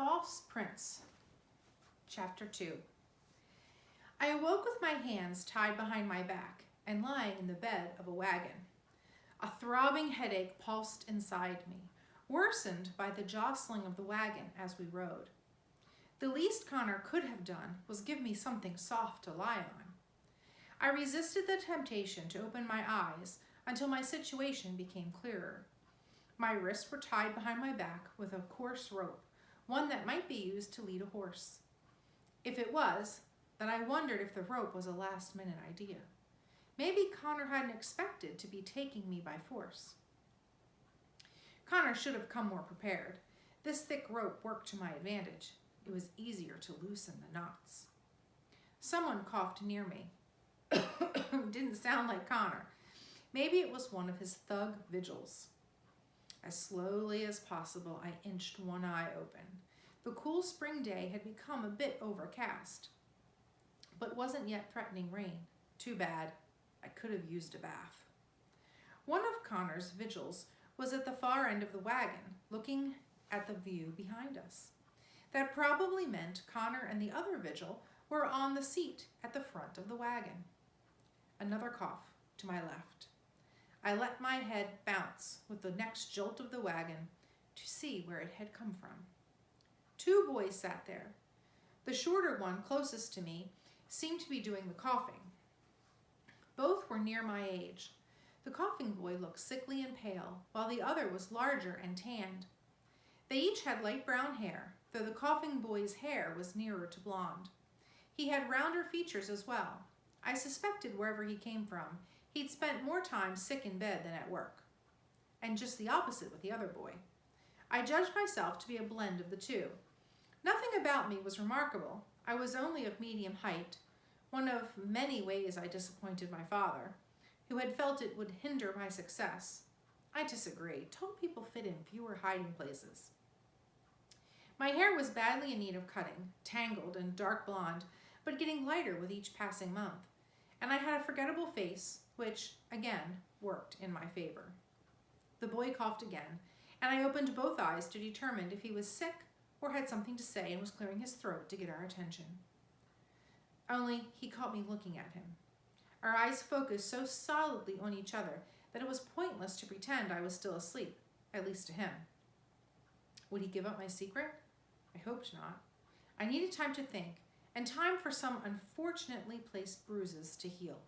False Prince, Chapter 2. I awoke with my hands tied behind my back and lying in the bed of a wagon. A throbbing headache pulsed inside me, worsened by the jostling of the wagon as we rode. The least Connor could have done was give me something soft to lie on. I resisted the temptation to open my eyes until my situation became clearer. My wrists were tied behind my back with a coarse rope, one that might be used to lead a horse. If it was, then I wondered if the rope was a last-minute idea. Maybe Connor hadn't expected to be taking me by force. Connor should have come more prepared. This thick rope worked to my advantage. It was easier to loosen the knots. Someone coughed near me. Didn't sound like Connor. Maybe it was one of his thug vigils. As slowly as possible, I inched one eye open. The cool spring day had become a bit overcast, but wasn't yet threatening rain. Too bad. I could have used a bath. One of Connor's vigils was at the far end of the wagon, looking at the view behind us. That probably meant Connor and the other vigil were on the seat at the front of the wagon. Another cough to my left. I let my head bounce with the next jolt of the wagon to see where it had come from. Two boys sat there. The shorter one closest to me seemed to be doing the coughing. Both were near my age. The coughing boy looked sickly and pale, while the other was larger and tanned. They each had light brown hair, though the coughing boy's hair was nearer to blonde. He had rounder features as well. I suspected wherever he came from, he'd spent more time sick in bed than at work. And just the opposite with the other boy. I judged myself to be a blend of the two. Nothing about me was remarkable. I was only of medium height, one of many ways I disappointed my father, who had felt it would hinder my success. I disagree. Tall people fit in fewer hiding places. My hair was badly in need of cutting, tangled and dark blonde, but getting lighter with each passing month. And I had a forgettable face, which, again, worked in my favor. The boy coughed again, and I opened both eyes to determine if he was sick or had something to say and was clearing his throat to get our attention. Only he caught me looking at him. Our eyes focused so solidly on each other that it was pointless to pretend I was still asleep, at least to him. Would he give up my secret? I hoped not. I needed time to think, and time for some unfortunately placed bruises to heal.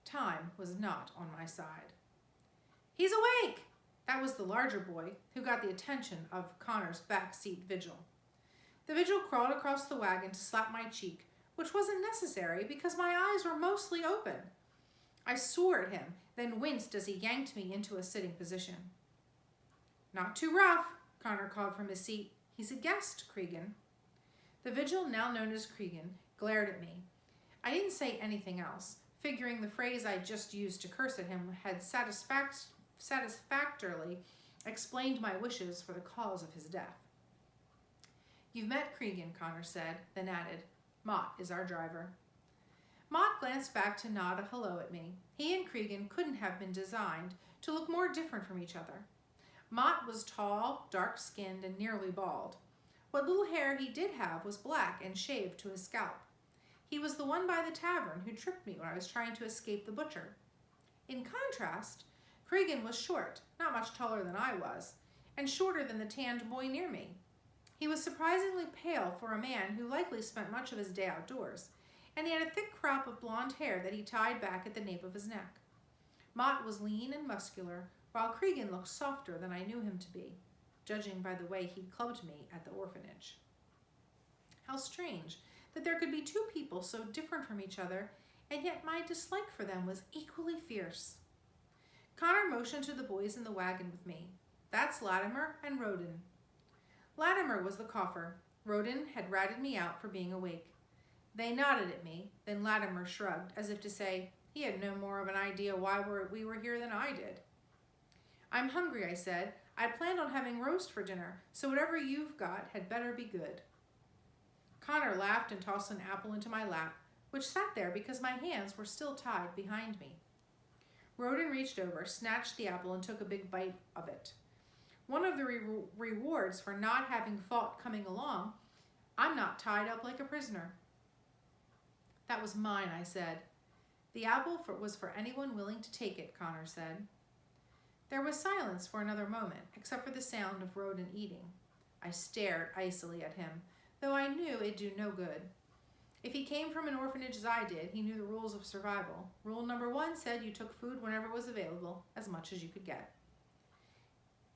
Time was not on my side. "He's awake!" That was the larger boy, who got the attention of Connor's backseat vigil. The vigil crawled across the wagon to slap my cheek, which wasn't necessary because my eyes were mostly open. I swore at him, then winced as he yanked me into a sitting position. "Not too rough," Connor called from his seat. "He's a guest, Cregan." The vigil, now known as Cregan, glared at me. I didn't say anything else, figuring the phrase I just used to curse at him had satisfactorily explained my wishes for the cause of his death. "You've met Cregan," Connor said, then added, "Mott is our driver." Mott glanced back to nod a hello at me. He and Cregan couldn't have been designed to look more different from each other. Mott was tall, dark-skinned, and nearly bald. What little hair he did have was black and shaved to his scalp. He was the one by the tavern who tripped me when I was trying to escape the butcher. In contrast, Cregan was short, not much taller than I was, and shorter than the tanned boy near me. He was surprisingly pale for a man who likely spent much of his day outdoors, and he had a thick crop of blonde hair that he tied back at the nape of his neck. Mott was lean and muscular, while Cregan looked softer than I knew him to be, judging by the way he clubbed me at the orphanage. How strange that there could be two people so different from each other, and yet my dislike for them was equally fierce. Connor motioned to the boys in the wagon with me. "That's Latimer and Roden." Latimer was the cougher. Roden had ratted me out for being awake. They nodded at me, then Latimer shrugged, as if to say he had no more of an idea why we were here than I did. "I'm hungry," I said. "I'd planned on having roast for dinner, so whatever you've got had better be good." Connor laughed and tossed an apple into my lap, which sat there because my hands were still tied behind me. Roden reached over, snatched the apple, and took a big bite of it. One of the rewards for not having fought coming along, I'm not tied up like a prisoner. That was mine, I said. The apple was for anyone willing to take it, Connor said. There was silence for another moment, except for the sound of Roden eating. I stared icily at him, though I knew it'd do no good. If he came from an orphanage as I did, he knew the rules of survival. Rule number 1 said you took food whenever it was available, as much as you could get.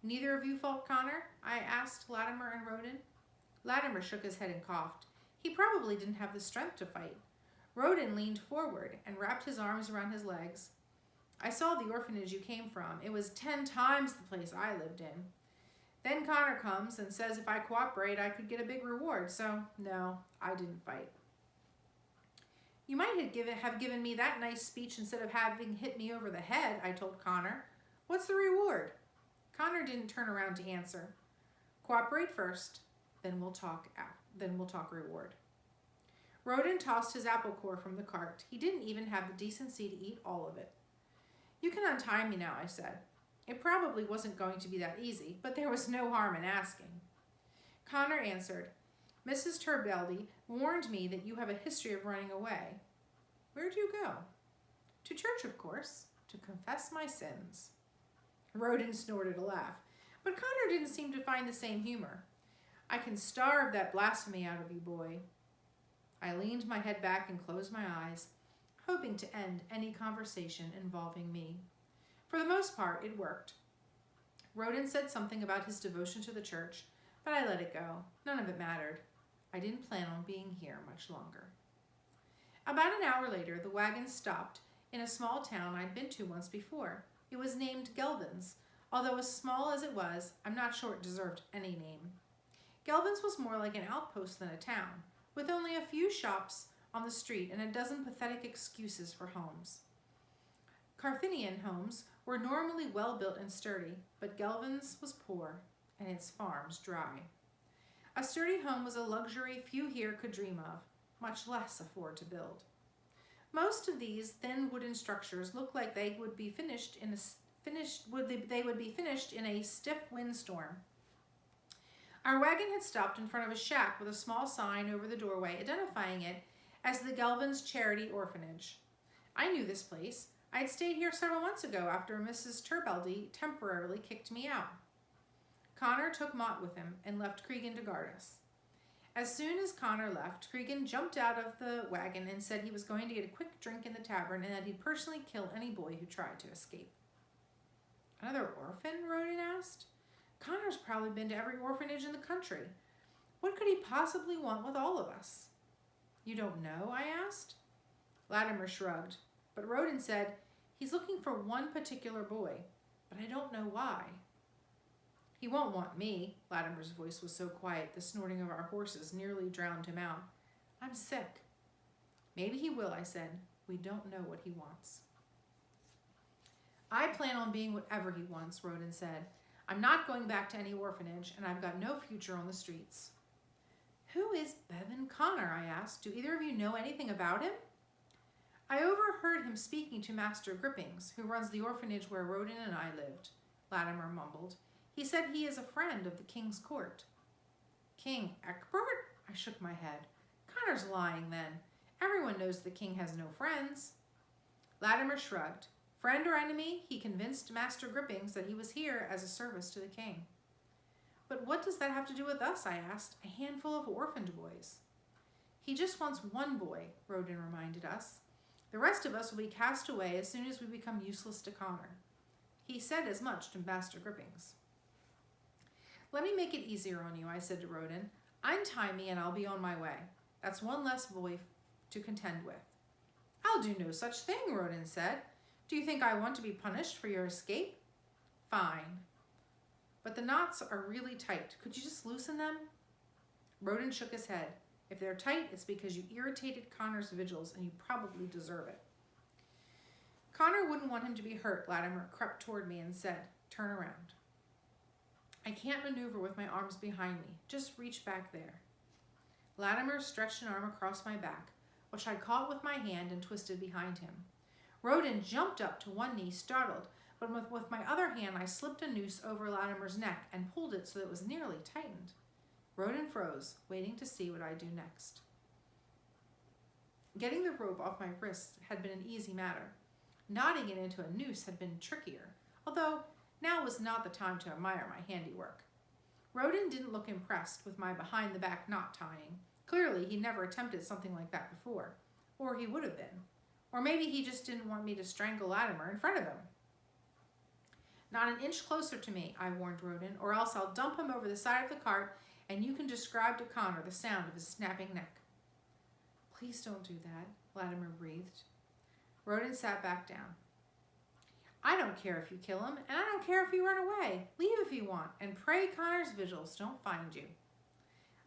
Neither of you fought Connor? I asked Latimer and Roden. Latimer shook his head and coughed. He probably didn't have the strength to fight. Roden leaned forward and wrapped his arms around his legs. I saw the orphanage you came from. It was 10 times the place I lived in. Then Connor comes and says if I cooperate, I could get a big reward. So, no, I didn't fight. You might have given me that nice speech instead of having hit me over the head, I told Connor. What's the reward? Connor didn't turn around to answer. Cooperate first, then we'll talk reward. Roden tossed his apple core from the cart. He didn't even have the decency to eat all of it. You can untie me now, I said. It probably wasn't going to be that easy, but there was no harm in asking. Connor answered, Mrs. Turbeldy warned me that you have a history of running away. Where'd you go? To church, of course, to confess my sins. Roden snorted a laugh, but Connor didn't seem to find the same humor. I can starve that blasphemy out of you, boy. I leaned my head back and closed my eyes, hoping to end any conversation involving me. For the most part, it worked. Roden said something about his devotion to the church, but I let it go. None of it mattered. I didn't plan on being here much longer. About an hour later, the wagon stopped in a small town I'd been to once before. It was named Gelvins. Although as small as it was, I'm not sure it deserved any name. Gelvins was more like an outpost than a town, with only a few shops on the street and a dozen pathetic excuses for homes. Carthaginian homes were normally well-built and sturdy, but Gelvins was poor, and its farms dry. A sturdy home was a luxury few here could dream of, much less afford to build. Most of these thin wooden structures looked like they would be finished in a stiff windstorm. Our wagon had stopped in front of a shack with a small sign over the doorway identifying it as the Gelvins Charity Orphanage. I knew this place. I'd stayed here several months ago after Mrs. Turbeldy temporarily kicked me out. Connor took Mott with him and left Cregan to guard us. As soon as Connor left, Cregan jumped out of the wagon and said he was going to get a quick drink in the tavern and that he'd personally kill any boy who tried to escape. Another orphan? Roden asked. Connor's probably been to every orphanage in the country. What could he possibly want with all of us? You don't know? I asked. Latimer shrugged, but Roden said he's looking for one particular boy, but I don't know why. He won't want me. Latimer's voice was so quiet the snorting of our horses nearly drowned him out. I'm sick. Maybe he will, I said. We don't know what he wants. I plan on being whatever he wants, Roden said. I'm not going back to any orphanage, and I've got no future on the streets. Who is Bevan Connor? I asked. Do either of you know anything about him? I overheard him speaking to Master Grippings, who runs the orphanage where Roden and I lived, Latimer mumbled. He said he is a friend of the king's court. King Egbert? I shook my head. Connor's lying then. Everyone knows the king has no friends. Latimer shrugged. Friend or enemy, he convinced Master Grippings that he was here as a service to the king. But what does that have to do with us, I asked, a handful of orphaned boys. He just wants one boy, Roden reminded us. The rest of us will be cast away as soon as we become useless to Connor. He said as much to Master Grippings. Let me make it easier on you, I said to Roden. Untie me and I'll be on my way. That's one less boy to contend with. I'll do no such thing, Roden said. Do you think I want to be punished for your escape? Fine. But the knots are really tight. Could you just loosen them? Roden shook his head. If they're tight, it's because you irritated Connor's vigils and you probably deserve it. Connor wouldn't want him to be hurt, Latimer crept toward me and said, Turn around. I can't maneuver with my arms behind me. Just reach back there. Latimer stretched an arm across my back, which I caught with my hand and twisted behind him. Roden jumped up to one knee, startled, but with my other hand I slipped a noose over Latimer's neck and pulled it so that it was nearly tightened. Roden froze, waiting to see what I'd do next. Getting the rope off my wrists had been an easy matter. Knotting it into a noose had been trickier, although now was not the time to admire my handiwork. Roden didn't look impressed with my behind-the-back knot tying. Clearly, he'd never attempted something like that before. Or he would have been. Or maybe he just didn't want me to strangle Latimer in front of him. Not an inch closer to me, I warned Roden, or else I'll dump him over the side of the cart and you can describe to Connor the sound of his snapping neck. Please don't do that, Latimer breathed. Roden sat back down. I don't care if you kill him, and I don't care if you run away. Leave if you want, and pray Connor's vigils don't find you.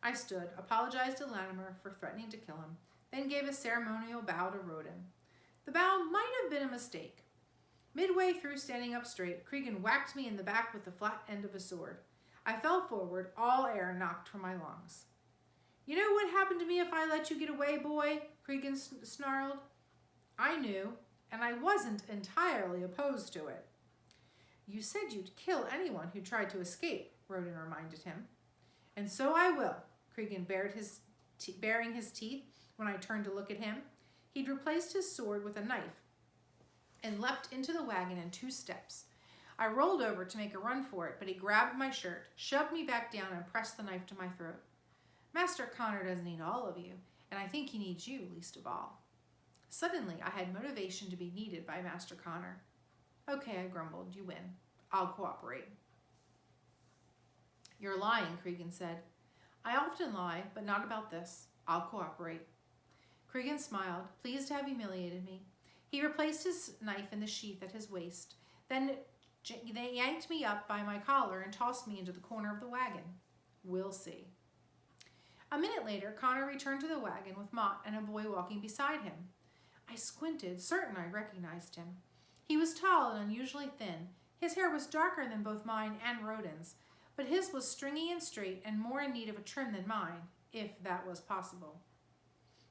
I stood, apologized to Latimer for threatening to kill him, then gave a ceremonial bow to Roden. The bow might have been a mistake. Midway through standing up straight, Cregan whacked me in the back with the flat end of a sword. I fell forward, all air knocked from my lungs. You know what happened to me if I let you get away, boy? Cregan snarled. I knew, and I wasn't entirely opposed to it. You said you'd kill anyone who tried to escape, Roden reminded him. And so I will, Cregan baring his teeth when I turned to look at him. He'd replaced his sword with a knife and leapt into the wagon in 2 steps. I rolled over to make a run for it, but he grabbed my shirt, shoved me back down, and pressed the knife to my throat. Master Connor doesn't need all of you, and I think he needs you least of all. Suddenly, I had motivation to be needed by Master Connor. Okay, I grumbled, you win. I'll cooperate. You're lying, Cregan said. I often lie, but not about this. I'll cooperate. Cregan smiled, pleased to have humiliated me. He replaced his knife in the sheath at his waist. Then they yanked me up by my collar and tossed me into the corner of the wagon. We'll see. A minute later, Connor returned to the wagon with Mott and a boy walking beside him. I squinted, certain I recognized him. He was tall and unusually thin. His hair was darker than both mine and Roden's, but his was stringy and straight and more in need of a trim than mine, if that was possible.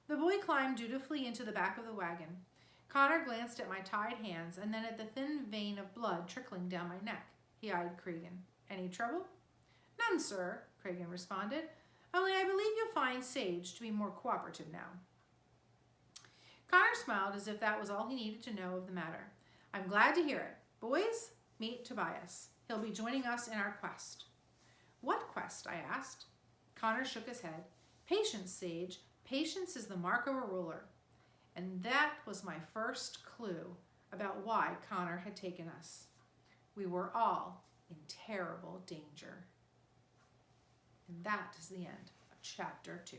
The boy climbed dutifully into the back of the wagon. Connor glanced at my tied hands and then at the thin vein of blood trickling down my neck. He eyed Cregan. Any trouble? None, sir, Cregan responded. Only I believe you'll find Sage to be more cooperative now. Connor smiled as if that was all he needed to know of the matter. I'm glad to hear it. Boys, meet Tobias. He'll be joining us in our quest. What quest? I asked. Connor shook his head. Patience, Sage. Patience is the mark of a ruler. And that was my first clue about why Connor had taken us. We were all in terrible danger. And that is the end of chapter 2.